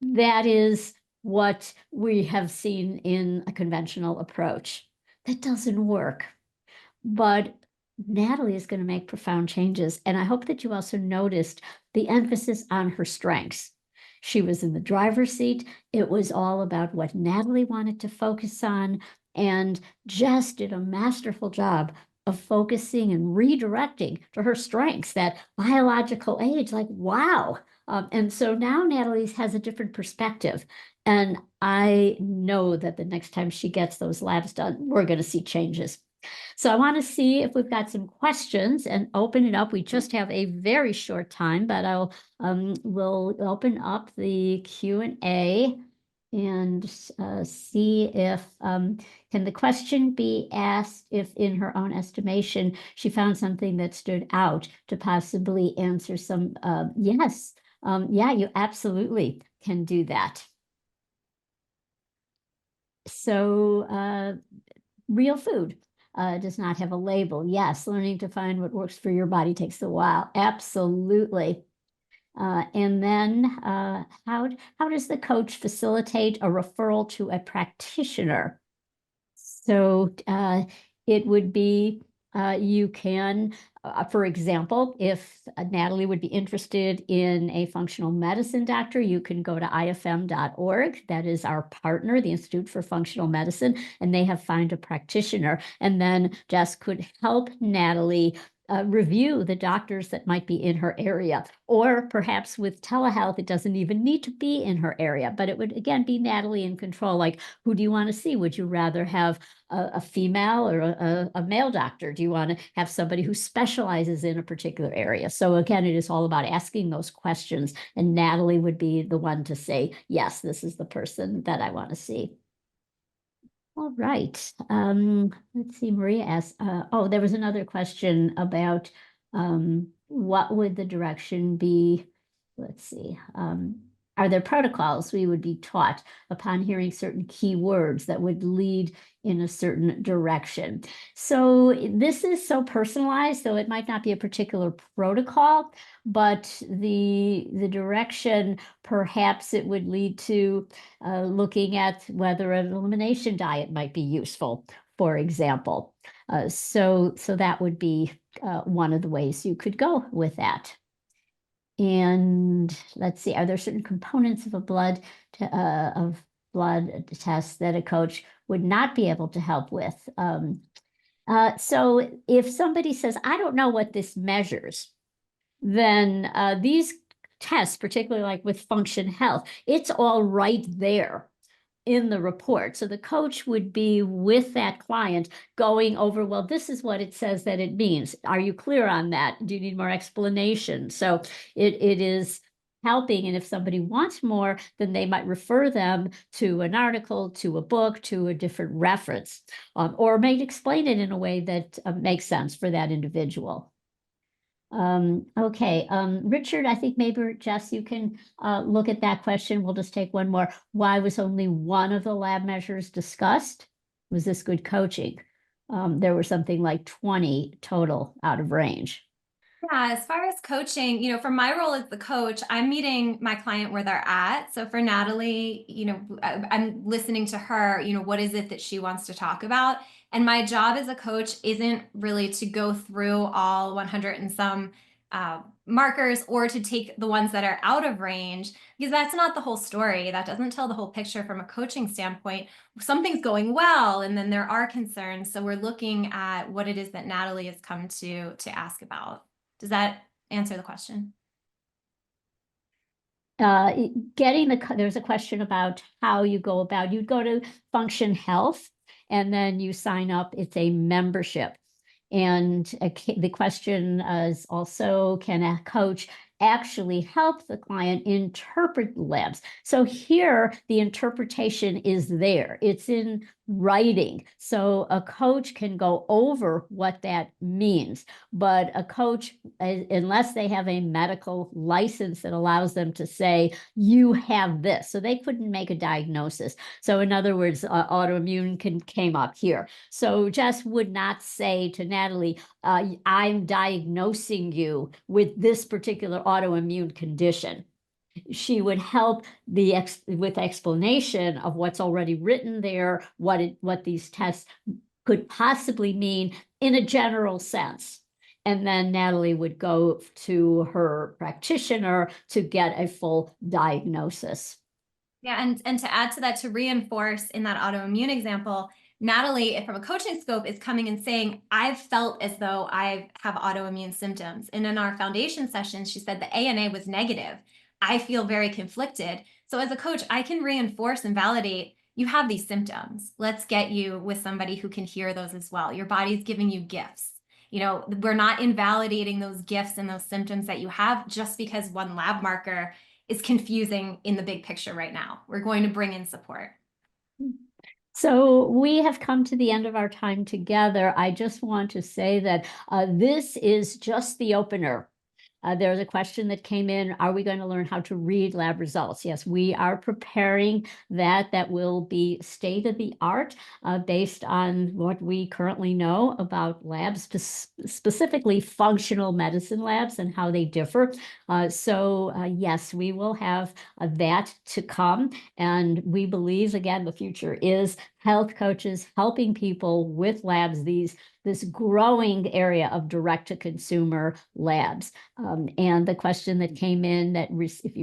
That is what we have seen in a conventional approach. That doesn't work. But Natalie is going to make profound changes. And I hope that you also noticed the emphasis on her strengths. She was in the driver's seat. It was all about what Natalie wanted to focus on, and Jess did a masterful job of focusing and redirecting to her strengths, that biological age, like, wow. And so now Natalie has a different perspective. And I know that the next time she gets those labs done, we're going to see changes. So I want to see if we've got some questions and open it up. We just have a very short time, but we'll open up the Q&A and see if can the question be asked if in her own estimation she found something that stood out to possibly answer some yes. Yeah, you absolutely can do that. So real food does not have a label. Yes, learning to find what works for your body takes a while. Absolutely. And then how does the coach facilitate a referral to a practitioner? So it would be, you can, for example, if Natalie would be interested in a functional medicine doctor, you can go to ifm.org. That is our partner, the Institute for Functional Medicine, and they have found a practitioner. And then Jess could help Natalie review the doctors that might be in her area. Or perhaps with telehealth, it doesn't even need to be in her area, but it would, again, be Natalie in control. Like, who do you want to see? Would you rather have a female or a male doctor? Do you want to have somebody who specializes in a particular area? So again, it is all about asking those questions, and Natalie would be the one to say, yes, this is the person that I want to see. All right. Let's see, Maria asked, oh, there was another question about what would the direction be? Let's see. Are there protocols we would be taught upon hearing certain key words that would lead in a certain direction? So this is so personalized, though it might not be a particular protocol, but the direction, perhaps it would lead to looking at whether an elimination diet might be useful, for example. So that would be one of the ways you could go with that. And let's see, are there certain components of a blood test that a coach would not be able to help with? So if somebody says, I don't know what this measures, then these tests, particularly like with Function Health, it's all right there in the report. So the coach would be with that client going over, well, this is what it says that it means. Are you clear on that? Do you need more explanation? So it is helping. And if somebody wants more, then they might refer them to an article, to a book, to a different reference, or may explain it in a way that makes sense for that individual. Okay, Richard, I think maybe, Jess, you can look at that question. We'll just take one more. Why was only one of the lab measures discussed? Was this good coaching? There were something like 20 total out of range.
Yeah, as far as coaching, for my role as the coach, I'm meeting my client where they're at. So for Natalie, I'm listening to her, what is it that she wants to talk about? And my job as a coach isn't really to go through all 100 and some markers, or to take the ones that are out of range, because that's not the whole story. That doesn't tell the whole picture from a coaching standpoint. Something's going well, and then there are concerns. So we're looking at what it is that Natalie has come to ask about. Does that answer the question?
There's a question about how you go about, you'd go to Function Health and then you sign up. It's a membership. And the question is also, can a coach actually help the client interpret labs? So here, the interpretation is there. It's in writing. So a coach can go over what that means. But a coach, unless they have a medical license that allows them to say, you have this, so they couldn't make a diagnosis. So in other words, autoimmune came up here. So Jess would not say to Natalie, I'm diagnosing you with this particular autoimmune condition. She would help with explanation of what's already written there, what these tests could possibly mean in a general sense. And then Natalie would go to her practitioner to get a full diagnosis.
Yeah, and to add to that, to reinforce in that autoimmune example, Natalie, from a coaching scope, is coming and saying, I've felt as though I have autoimmune symptoms. And in our foundation session, she said the ANA was negative. I feel very conflicted. So as a coach, I can reinforce and validate, you have these symptoms. Let's get you with somebody who can hear those as well. Your body's giving you gifts. You know, we're not invalidating those gifts and those symptoms that you have just because one lab marker is confusing in the big picture right now. We're going to bring in support.
So we have come to the end of our time together. I just want to say that this is just the opener. There's a question that came in, are we going to learn how to read lab results? Yes, we are preparing that. That will be state of the art based on what we currently know about labs, specifically functional medicine labs and how they differ. Yes, we will have that to come. And we believe, again, the future is health coaches helping people with labs, this growing area of direct-to-consumer labs. And the question that came in that if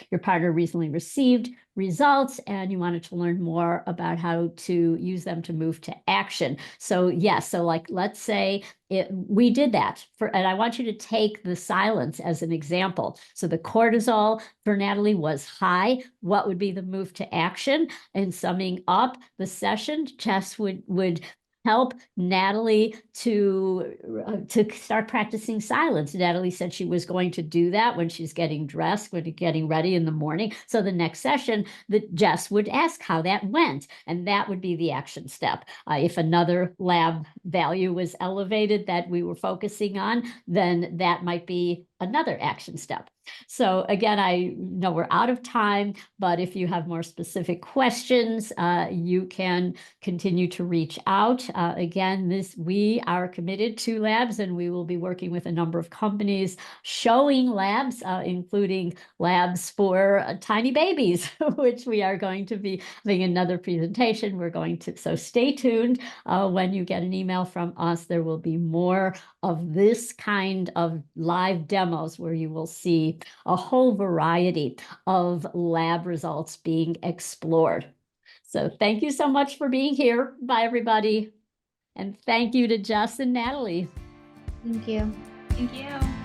your partner recently received results and you wanted to learn more about how to use them to move to action. So yes, so like let's say we did that and I want you to take the silence as an example. So the cortisol for Natalie was high. What would be the move to action? And summing up the session, Jess would help Natalie to start practicing silence. Natalie said she was going to do that when she's getting dressed, when getting ready in the morning. So the next session, Jess would ask how that went, and that would be the action step. If another lab value was elevated that we were focusing on, then that might be another action step. So again, I know we're out of time, but if you have more specific questions, you can continue to reach out. Again, we are committed to labs, and we will be working with a number of companies showing labs, including labs for tiny babies, which we are going to be having another presentation. So stay tuned. When you get an email from us, there will be more of this kind of live demos where you will see a whole variety of lab results being explored. So thank you so much for being here. Bye, everybody. And thank you to Jess and Natalie.
Thank you.
Thank you.